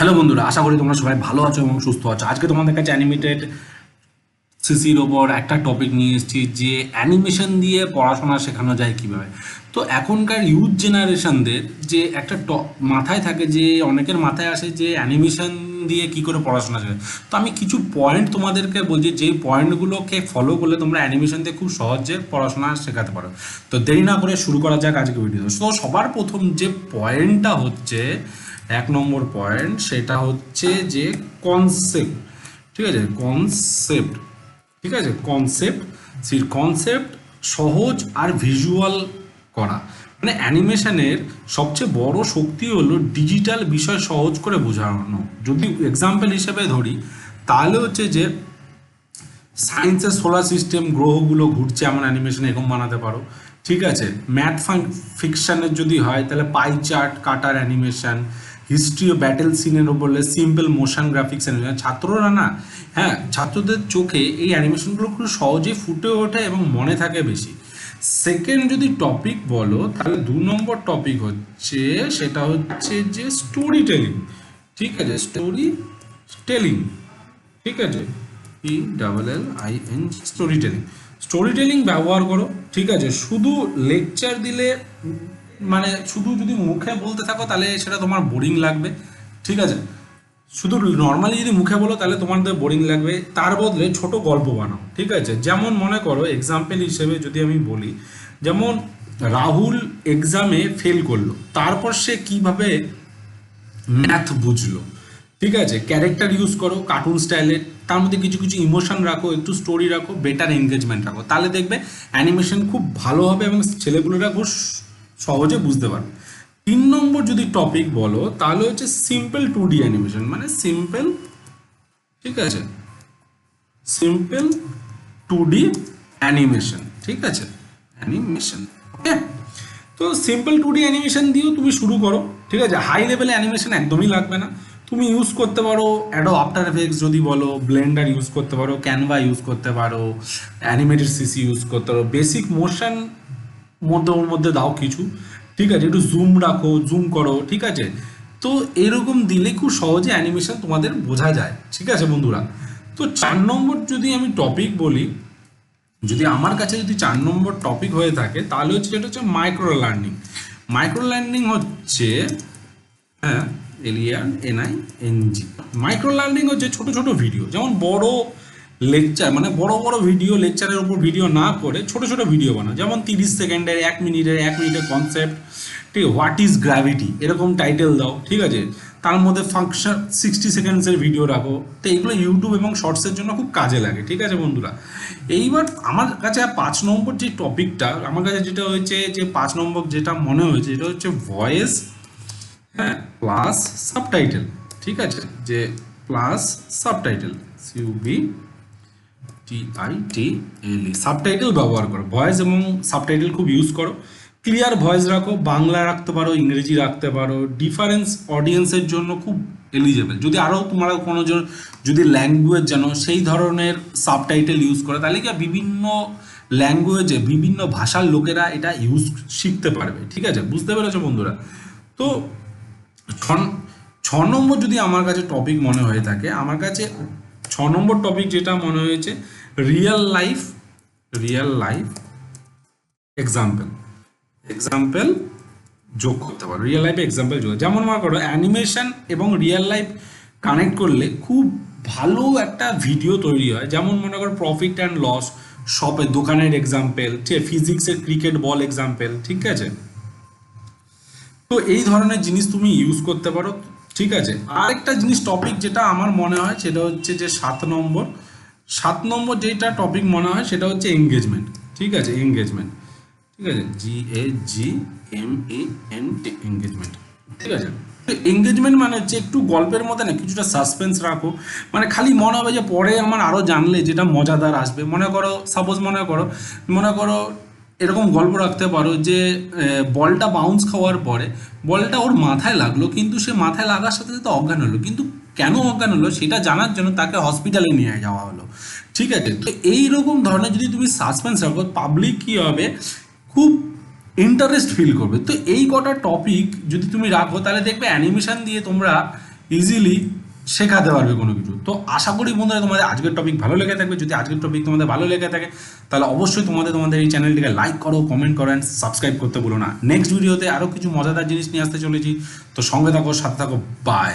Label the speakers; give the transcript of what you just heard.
Speaker 1: Hello বন্ধুরা, আশা করি তোমরা সবাই ভালো আছো এবং সুস্থ আছো। আজকে তোমাদের কাছে অ্যানিমেটেড সিসির ওপর একটা টপিক নিয়ে এসেছি, যে অ্যানিমেশন দিয়ে পড়াশোনা শেখানো যায় কিভাবে। তো এখনকার ইউথ জেনারেশনদের যে একটা মাথায় থাকে, যে অনেকের মাথায় আসে যে অ্যানিমেশন দিয়ে কি করে পড়াশোনা শেখায়। তো আমি কিছু পয়েন্ট তোমাদেরকে বলছি, যেই পয়েন্টগুলোকে ফলো করলে তোমরা অ্যানিমেশন দিয়ে খুব সহজে পড়াশোনা শেখাতে পারো। তো দেরি না করে শুরু করা যাক আজকে ভিডিও। তো সবার প্রথম যে পয়েন্টটা হচ্ছে, 1 নম্বর পয়েন্ট, সেটা হচ্ছে যে কনসেপ্ট। ঠিক আছে, কনসেপ্ট। ঠিক আছে, কনসেপ্ট। সেই কনসেপ্ট সহজ আর ভিজুয়াল করা, মানে অ্যানিমেশনের সবচেয়ে বড় শক্তি হলো ডিজিটাল বিষয় সহজ করে বোঝানো। যদি এক্সাম্পল হিসেবে ধরি, তাহলে হচ্ছে যে সায়েন্সের সোলার সিস্টেম, গ্রহগুলো ঘুরছে এমন অ্যানিমেশন এরকম বানাতে পারো। ঠিক আছে, ম্যাথ ফিকশনের যদি হয় তাহলে পাই চার্ট কাটার অ্যানিমেশন, হিস্ট্রি ও ব্যাটেল সিনের বললে সিম্পল মোশন গ্রাফিক্স অ্যানিমেশন। ছাত্ররা না, হ্যাঁ, ছাত্রদের চোখে এই অ্যানিমেশনগুলো খুব সহজেই ফুটে ওঠে এবং মনে থাকে বেশি। সেকেন্ড যদি টপিক বলো, তাহলে 2 নম্বর টপিক হচ্ছে, সেটা হচ্ছে যে স্টোরি টেলিং। ঠিক আছে, স্টোরি টেলিং। ঠিক আছে, ELLIN, story telling. Story telling ব্যবহার করো। ঠিক আছে, শুধু লেকচার দিলে, মানে শুধু যদি মুখে বলতে থাকো তাহলে সেটা তোমার বোরিং লাগবে। ঠিক আছে, শুধু নর্মালি যদি মুখে বলো তাহলে তোমাদের বোরিং লাগবে। তার বদলে ছোট গল্প বানাও। ঠিক আছে, যেমন মনে করো এক্সাম্পল হিসেবে যদি আমি বলি, যেমন রাহুল এক্সামে ফেল করলো, তারপর সে কিভাবে ম্যাথ বুঝলো। ঠিক আছে, ক্যারেক্টার ইউজ করো কার্টুন স্টাইলে, তার মধ্যে কিছু কিছু ইমোশন রাখো, একটু স্টোরি রাখো, বেটার এনগেজমেন্ট রাখো, তাহলে দেখবে অ্যানিমেশন খুব ভালো হবে এবং ছেলেগুলোরা খুব সহজে বুঝতে পারবে। 3 নম্বর যদি টপিক বলো, তাহলে হচ্ছে সিম্পল 2D অ্যানিমেশন, মানে সিম্পল, ঠিক আছে, সিম্পল 2D অ্যানিমেশন। ঠিক আছে, অ্যানিমেশন, ওকে। তো সিম্পল 2D অ্যানিমেশন দিয়েও তুমি শুরু করো। ঠিক আছে, হাই লেভেলে অ্যানিমেশন একদমই লাগবে না। তুমি ইউজ করতে পারো অ্যাডোব আফটার এফেক্টস, যদি বলো ব্লেন্ডার ইউজ করতে পারো, ক্যানভা ইউজ করতে পারো, অ্যানিমেটেড সিসি ইউজ করতে পারো, বেসিক মোশন ওর মধ্যে দাও কিছু। ঠিক আছে, একটু জুম রাখো, জুম করো। ঠিক আছে, তো এরকম দিলে খুব সহজে অ্যানিমেশন তোমাদের বোঝা যায়। ঠিক আছে বন্ধুরা, তো 4 নম্বর যদি আমি টপিক বলি, যদি আমার কাছে যদি 4 নম্বর টপিক হয়ে থাকে, তাহলে হচ্ছে যেটা হচ্ছে মাইক্রো লার্নিং। মাইক্রো লার্নিং হচ্ছে, হ্যাঁ, LEARNING। মাইক্রো লার্নিং হচ্ছে ছোট ছোট ভিডিও, যেমন বড় লেকচার, মানে বড় বড় ভিডিও, লেকচারের উপর ভিডিও না করে ছোট ছোট ভিডিও বানাও, যেমন 30 সেকেন্ডের, 1 মিনিটের কনসেপ্ট। ঠিক, হোয়াট ইজ গ্র্যাভিটি, এরকম টাইটেল দাও। ঠিক আছে, তার মধ্যে ফাংশন 60 সেকেন্ডসের ভিডিও রাখো। তো এগুলো ইউটিউব এবং শর্টসের জন্য খুব কাজে লাগে। ঠিক আছে বন্ধুরা, এইবার আমার কাছে 5 নম্বর যে টপিকটা, আমার কাছে যেটা হয়েছে, যে 5 নম্বর যেটা মনে হয়েছে, এটা হচ্ছে ভয়েস, হ্যাঁ, প্লাস সাবটাইটেল। ঠিক আছে, যে প্লাস সাবটাইটেল, SUBTITLE, সাবটাইটেল ব্যবহার করো। ভয়েস এবং সাবটাইটেল খুব ইউজ করো। ক্লিয়ার ভয়েস রাখো, বাংলা রাখতে পারো, ইংরেজি রাখতে পারো। ডিফারেন্স অডিয়েন্সের জন্য খুব এলিজেবল। যদি আরও তোমরা কোনো যদি ল্যাঙ্গুয়েজ জানো, সেই ধরনের সাবটাইটেল ইউজ করো, তাহলে কি বিভিন্ন ল্যাঙ্গুয়েজে, বিভিন্ন ভাষার লোকেরা এটা ইউজ শিখতে পারবে। ঠিক আছে, বুঝতে পেরেছো বন্ধুরা? তো 6 নম্বর যদি আমার কাছে টপিক মনে হয়ে থাকে, আমার কাছে 6 নম্বর টপিক যেটা মনে হয়েছে, রিয়েল লাইফ এক্সাম্পল। এক্সাম্পল যোগ করতে পারো, রিয়েল লাইফে এক্সাম্পল যোগ, যেমন মনে করো অ্যানিমেশন এবং রিয়েল লাইফ কানেক্ট করলে খুব ভালো একটা ভিডিও তৈরি হয়। যেমন মনে করো প্রফিট অ্যান্ড লস, শপের দোকানের এক্সাম্পল, ঠিক আছে, ফিজিক্সের ক্রিকেট বল এক্সাম্পল। ঠিক আছে, তো এই ধরনের জিনিস তুমি ইউজ করতে পারো। ঠিক আছে, আরেকটা জিনিস টপিক যেটা আমার মনে হয়, সেটা হচ্ছে যে 7 নম্বর। 7 নম্বর যেটা টপিক মনে হয়, সেটা হচ্ছে এঙ্গেজমেন্ট। ঠিক আছে, এঙ্গেজমেন্ট। ঠিক আছে, GAGMENT, এঙ্গেজমেন্ট। ঠিক আছে, এঙ্গেজমেন্ট মানে হচ্ছে একটু গল্পের মধ্যে না কিছুটা সাসপেন্স রাখো, মানে খালি মনে হবে যে পরে আমার আরও জানলে যেটা মজাদার আসবে। মনে করো সাপোজ মনে করো এরকম গল্প রাখতে পারো যে বলটা বাউন্স খাওয়ার পরে বলটা ওর মাথায় লাগলো, কিন্তু সে মাথায় লাগার সাথে সাথে অজ্ঞান হলো, কিন্তু কেন অজ্ঞান হলো সেটা জানার জন্য তাকে হসপিটালে নিয়ে যাওয়া হলো। ঠিক আছে, তো এইরকম ধরনের যদি তুমি সাসপেন্স রাখো, পাবলিক কী হবে, খুব ইন্টারেস্ট ফিল করবে। তো এই কটা টপিক যদি তুমি রাখো, তাহলে দেখবে অ্যানিমেশন দিয়ে তোমরা ইজিলি শেখাতে পারবে কোনো কিছু। তো আশা করি বন্ধুরা তোমাদের আজকের টপিক ভালো লেগে থাকবে। যদি আজকের টপিক তোমাদের ভালো লেগে থাকে তাহলে অবশ্যই তোমাদের এই চ্যানেলটিকে লাইক করো, কমেন্ট করো অ্যান্ড সাবস্ক্রাইব করতে ভুলো না। নেক্সট ভিডিওতে আরও কিছু মজাদার জিনিস নিয়ে আসতে চলেছি। তো সঙ্গে থাকো, সাথে থাকো, বাই।